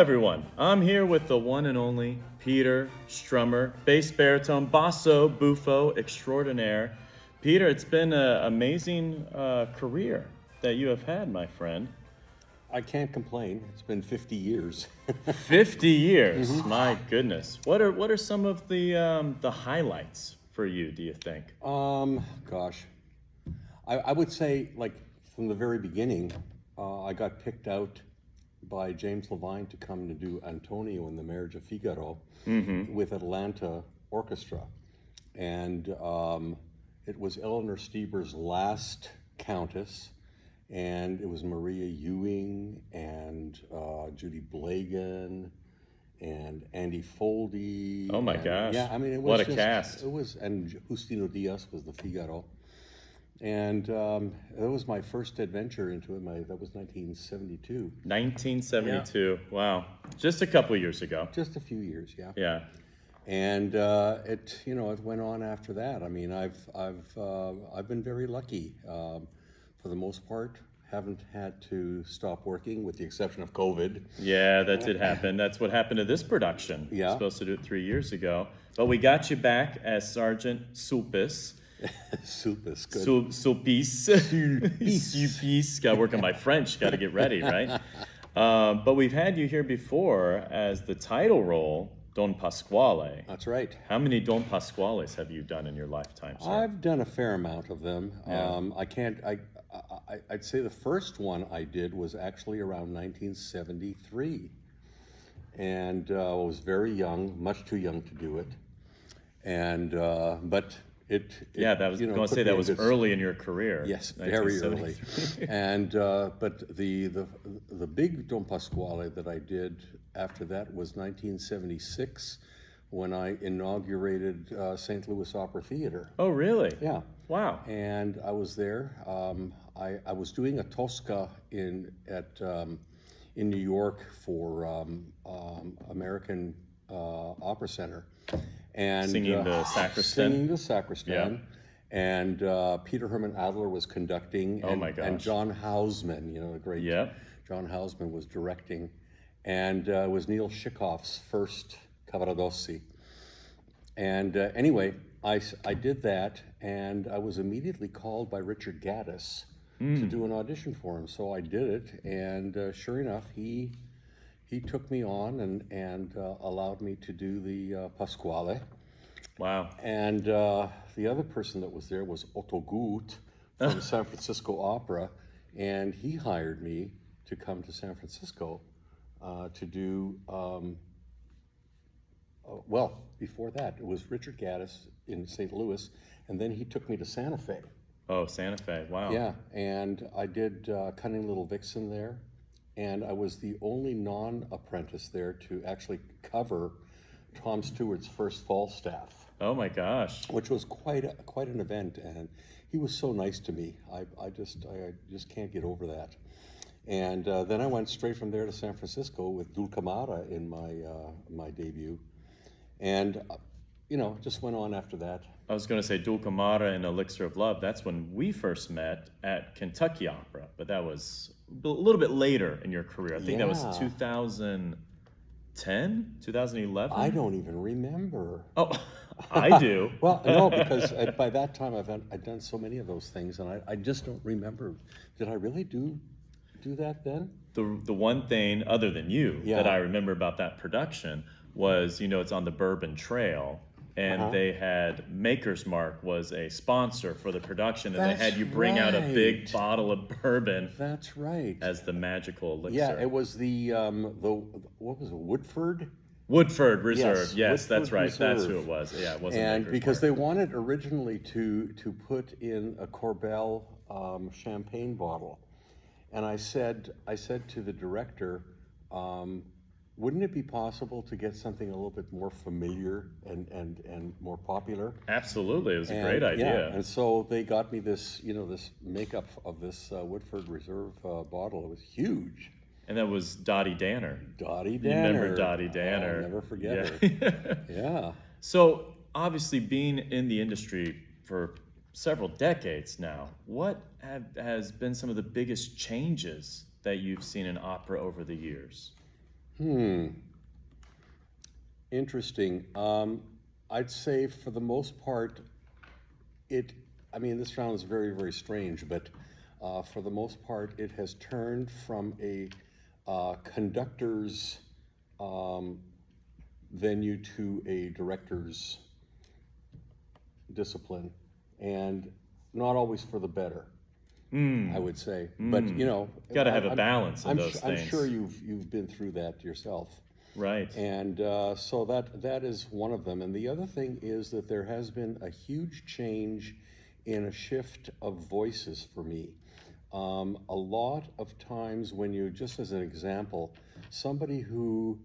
everyone. I'm here with the one and only Peter Strummer, bass baritone, basso, buffo extraordinaire. Peter, it's been an amazing career that you have had, my friend. I can't complain. It's been 50 years. 50 years, my goodness. What are some of the highlights for you, do you think? Gosh, I would say, like, from the very beginning, I got picked out by James Levine to come to do Antonio in the Marriage of Figaro with Atlanta Orchestra. And it was Eleanor Stieber's last Countess, and it was Maria Ewing and Judy Blagan and Andy Foldy. Oh my gosh. Yeah, I mean, it was what a just, cast. It was, and Justino Diaz was the Figaro. And that was my first adventure into it. That was 1972. 1972. Yeah. Wow. Just a couple years ago. Just a few years, yeah. Yeah. And it went on after that. I mean, I've been very lucky. For the most part, haven't had to stop working, with the exception of COVID. Yeah, that did happen. That's what happened to this production. Yeah. Supposed to do it 3 years ago, but we got you back as Sergeant Sulpice. Sulpice, good. Sulpice. Sulpice. Got to work on my French. Got to get ready, right? But we've had you here before as the title role, Don Pasquale. That's right. How many Don Pasquales have you done in your lifetime, sir? I've done a fair amount of them. Yeah. I'd say the first one I did was actually around 1973. And I was very young, much too young to do it. And, but yeah, that was going to say that was early in your career. Yes, very early. And but the big Don Pasquale that I did after that was 1976, when I inaugurated St. Louis Opera Theater. Oh, really? Yeah. Wow. And I was there. I was doing a Tosca in New York for American Opera Center. And singing the sacristan. Singing the sacristan. Yeah. And Peter Herman Adler was conducting. Oh my gosh. And John Houseman, the great John Houseman, was directing. And it was Neil Schikoff's first Cavaradossi. And anyway, I did that, and I was immediately called by Richard Gaddis to do an audition for him. So I did it, and sure enough, he took me on and allowed me to do the Pasquale. Wow. And the other person that was there was Otto Guth from San Francisco Opera, and he hired me to come to San Francisco to do, well, before that, it was Richard Gaddis in St. Louis, and then he took me to Santa Fe. Oh, Santa Fe, wow. Yeah, and I did Cunning Little Vixen there. And I was the only non-apprentice there to actually cover Tom Stewart's first Falstaff. Oh my gosh! Which was quite an event, and he was so nice to me. I just can't get over that. And then I went straight from there to San Francisco with Dulcamara in my debut, and just went on after that. I was going to say Dulcamara and Elixir of Love. That's when we first met at Kentucky Opera, but that was a little bit later in your career. I think that was 2010, 2011. I don't even remember. Oh, I do. Well, no, because by that time I'd done so many of those things, and I just don't remember. Did I really do that then? The one thing other than you that I remember about that production was, it's on the Bourbon Trail. And they had Maker's Mark was a sponsor for the production, and they had you bring out a big bottle of bourbon. That's right. As the magical elixir. Yeah, it was the what was it, Woodford? Woodford Reserve. Yes, Woodford that's right. Reserve. That's who it was. Yeah, it wasn't And Maker's because Mark. they wanted originally to put in a Corbel champagne bottle, and I said to the director, wouldn't it be possible to get something a little bit more familiar and more popular? Absolutely, it was a great idea. Yeah, and so they got me this, this makeup of this Woodford Reserve bottle. It was huge. And that was Dottie Danner. Dottie Danner. You remember Dottie Danner? I'll never forget her. Yeah. So obviously, being in the industry for several decades now, what has been some of the biggest changes that you've seen in opera over the years? Interesting. I'd say for the most part, I mean, this sounds very, very strange, but for the most part, it has turned from a conductor's venue to a director's discipline, and not always for the better. I would say, but got to have a balance in those I'm things. sure you've been through that yourself. Right. And so that is one of them. And the other thing is that there has been a huge change in a shift of voices for me. A lot of times when you, just as an example, somebody who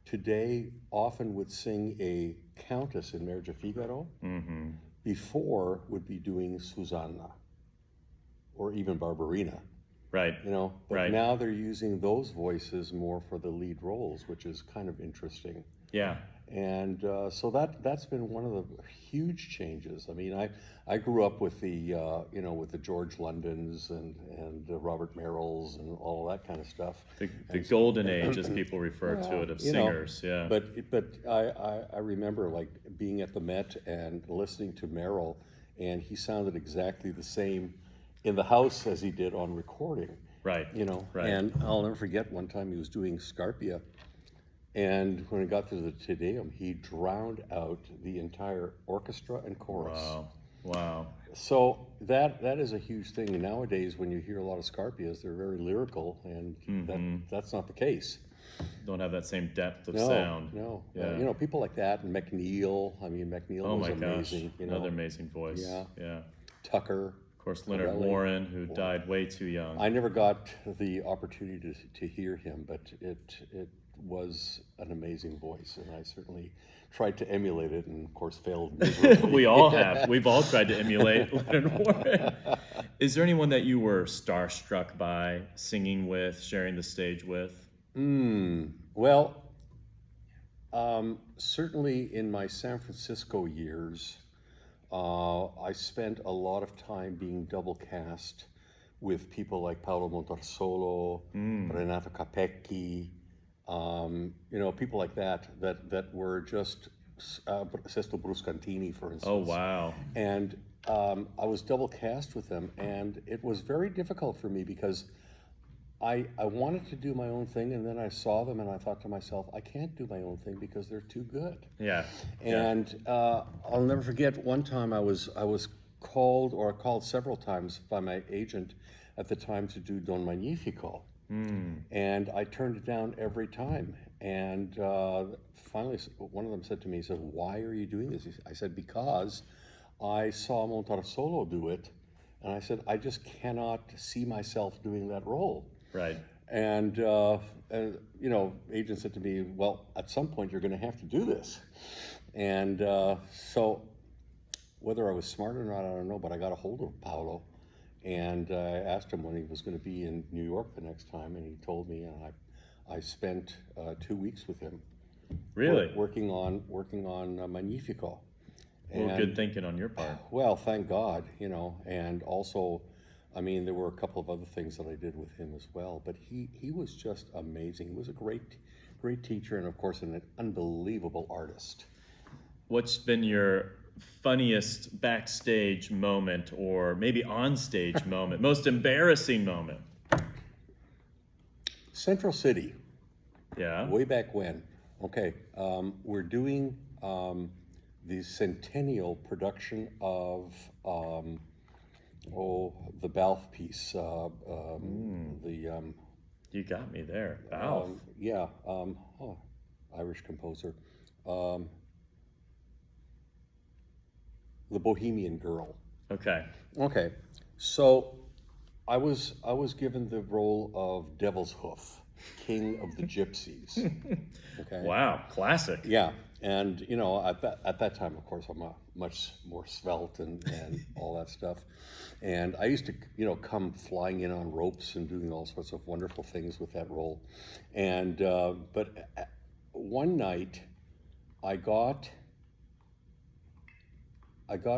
today often would sing a countess in Marriage of Figaro, before would be doing Susanna or even Barbarina. Right. But now they're using those voices more for the lead roles, which is kind of interesting. Yeah. And so that's been one of the huge changes. I mean, I grew up with the with the George Londons and Robert Merrills and all that kind of stuff. The golden age, as people refer to it, of singers. Yeah. But I remember like being at the Met and listening to Merrill, and he sounded exactly the same in the house as he did on recording. Right. Right. And I'll never forget one time he was doing Scarpia, and when it got to the Te Deum, he drowned out the entire orchestra and chorus. Wow. So that is a huge thing. Nowadays, when you hear a lot of Scarpias, they're very lyrical, and that's not the case. Don't have that same depth of sound. No. Yeah. People like that, and McNeil. I mean, McNeil was amazing. Gosh. Another amazing voice. Yeah. Tucker. Of course, Leonard Warren, who died way too young. I never got the opportunity to hear him, but it was an amazing voice, and I certainly tried to emulate it, and of course failed miserably. We all have. We've all tried to emulate Leonard Warren. Is there anyone that you were starstruck by, singing with, sharing the stage with? Well, certainly in my San Francisco years, I spent a lot of time being double cast with people like Paolo Montarsolo, Renato Capecchi, people like that were just Sesto Bruscantini, for instance. Oh, wow. And I was double cast with them, and it was very difficult for me because I wanted to do my own thing, and then I saw them and I thought to myself, I can't do my own thing because they're too good. Yeah. And I'll never forget one time I was called several times by my agent at the time to do Don Magnifico. And I turned it down every time. And finally, one of them said to me, he said, "Why are you doing this?" I said, "Because I saw Montarsolo do it, and I said, I just cannot see myself doing that role." Right. And agent said to me, "Well, at some point you're going to have to do this." And so whether I was smart or not, I don't know, but I got a hold of Paolo, and I asked him when he was going to be in New York the next time, and he told me, and I spent 2 weeks with him. Really? Working on Magnifico. Well, good thinking on your part. Well, thank God, and also, I mean, there were a couple of other things that I did with him as well, but he was just amazing. He was a great teacher, and of course, an unbelievable artist. What's been your funniest backstage moment, or maybe onstage moment, most embarrassing moment? Central City. Yeah. Way back when. Okay, we're doing the centennial production of the Balfe piece. You got me there. Balfe. Irish composer. The Bohemian Girl. Okay. Okay, so I was given the role of Devil's Hoof, King of the Gypsies. Okay. Wow, classic. Yeah, and at that time, of course, I'm much more svelte and all that stuff, and I used to come flying in on ropes and doing all sorts of wonderful things with that role, and but one night I got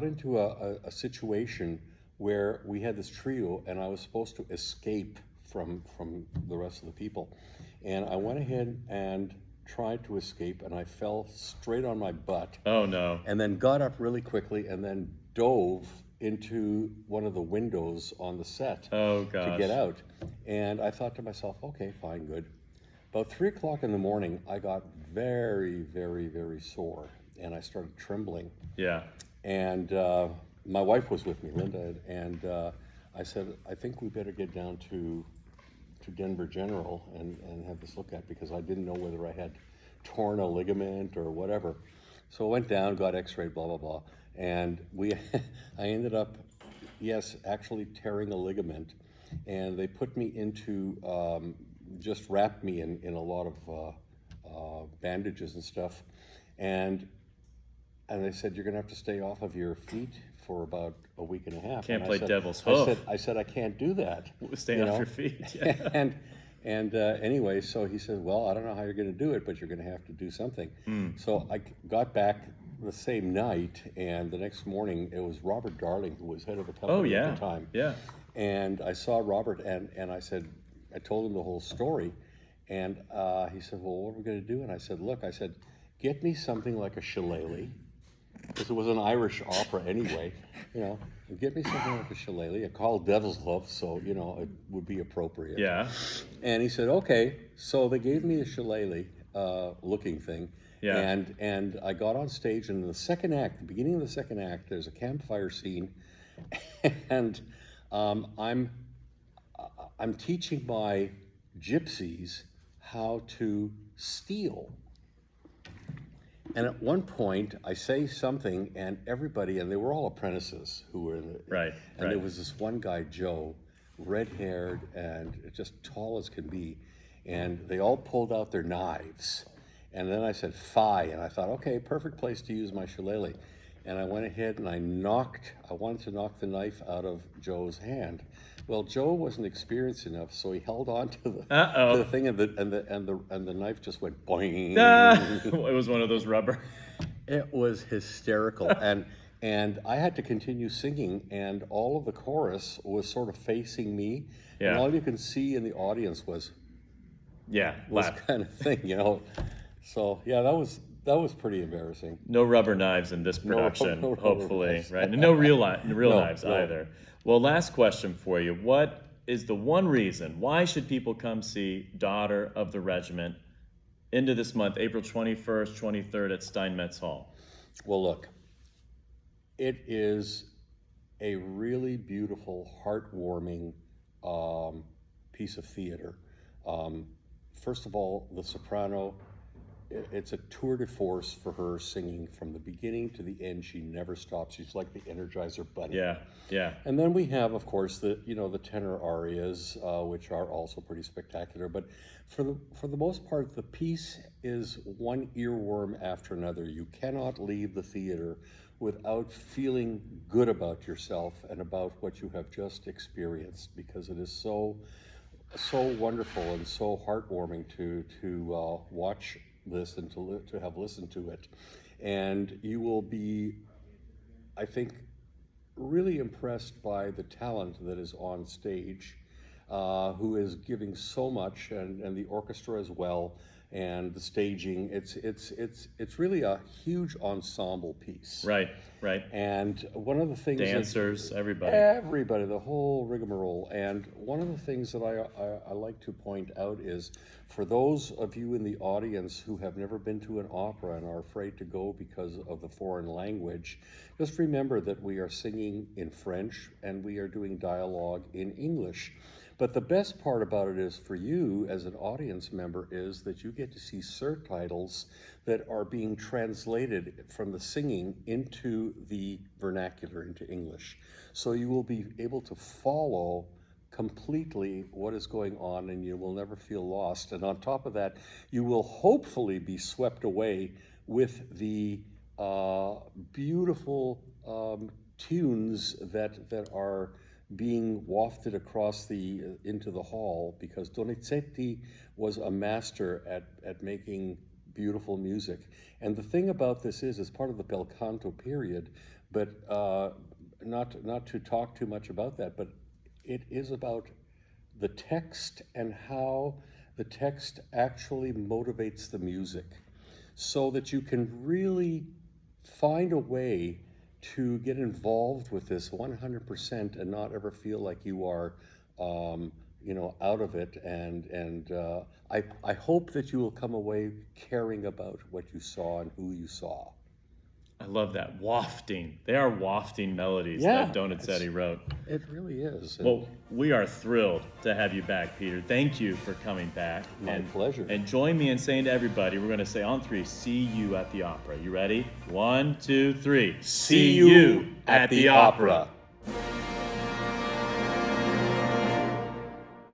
into a situation where we had this trio, and I was supposed to escape from the rest of the people. And I went ahead and tried to escape, and I fell straight on my butt. Oh no. And then got up really quickly and then dove into one of the windows on the set Oh gosh. to get out. And I thought to myself, okay, fine, good. About 3 o'clock in the morning, I got very, very, very sore, and I started trembling. Yeah. And my wife was with me, Linda, and I said, I think we better get down to Denver General and have this looked at, because I didn't know whether I had torn a ligament or whatever. So I went down, got x-rayed, blah, blah, blah. And I ended up, yes, actually tearing a ligament. And they put me into, just wrapped me in a lot of bandages and stuff. And they said, you're gonna have to stay off of your feet for about a week and a half. Can't and play devil's hoof. I said, I can't do that. Stay off your feet. Yeah. And anyway, so he said, well, I don't know how you're going to do it, but you're going to have to do something. So I got back the same night, and the next morning it was Robert Darling, who was head of the company at the time. Yeah. And I saw Robert, and I said, I told him the whole story, and he said, well, what are we going to do? And I said, look, get me something like a shillelagh, because it was an Irish opera anyway, and get me something like a shillelagh. I called Devil's Love, so, it would be appropriate. Yeah. And he said, okay. So they gave me a shillelagh looking thing. Yeah. And I got on stage, and in the second act, the beginning of the second act, there's a campfire scene, and I'm teaching my gypsies how to steal. And at one point, I say something, and everybody, and they were all apprentices who were in the... Right. And there was this one guy, Joe, red-haired and just tall as can be, and they all pulled out their knives. And then I said, "Fi," and I thought, okay, perfect place to use my shillelagh. And I went ahead and I wanted to knock the knife out of Joe's hand. Well, Joe wasn't experienced enough, so he held on to the thing, and the knife just went boing. It was one of those rubber. It was hysterical, and I had to continue singing, and all of the chorus was sort of facing me, and all you can see in the audience was kind of thing, So yeah, that was pretty embarrassing. No rubber knives in this production, no hopefully, knives. right? And no real knives No. either. Well, last question for you. What is the one reason, why should people come see Daughter of the Regiment into this month, April 21st, 23rd at Steinmetz Hall? Well, look, it is a really beautiful, heartwarming piece of theater. First of all, the soprano, it's a tour de force for her, singing from the beginning to the end. She never stops. She's like the Energizer Bunny. Yeah. And then we have, of course, the tenor arias, which are also pretty spectacular. But for the most part, the piece is one earworm after another. You cannot leave the theater without feeling good about yourself and about what you have just experienced, because it is so wonderful and so heartwarming to watch this and to have listened to it. And you will be, I think, really impressed by the talent that is on stage, who is giving so much, and the orchestra as well, and the staging. It's really a huge ensemble piece. Right. And one of the things dancers, everybody, the whole rigmarole. And one of the things that I like to point out is, for those of you in the audience who have never been to an opera and are afraid to go because of the foreign language, just remember that we are singing in French and we are doing dialogue in English. But the best part about it is, for you as an audience member, is that you get to see surtitles that are being translated from the singing into the vernacular, into English. So you will be able to follow completely what is going on, and you will never feel lost. And on top of that, you will hopefully be swept away with the beautiful tunes that are being wafted across into the hall, because Donizetti was a master at making beautiful music. And the thing about this is, it's part of the bel canto period, but not to talk too much about that, but it is about the text and how the text actually motivates the music, so that you can really find a way to get involved with this 100% and not ever feel like you are, out of it. And I hope that you will come away caring about what you saw and who you saw. I love that. Wafting. They are wafting melodies Yeah, that Donizetti wrote. It really is. Well, we are thrilled to have you back, Peter. Thank you for coming back. My pleasure. And join me in saying to everybody, we're going to say on three, see you at the opera. You ready? 1, 2, 3. See you at the opera.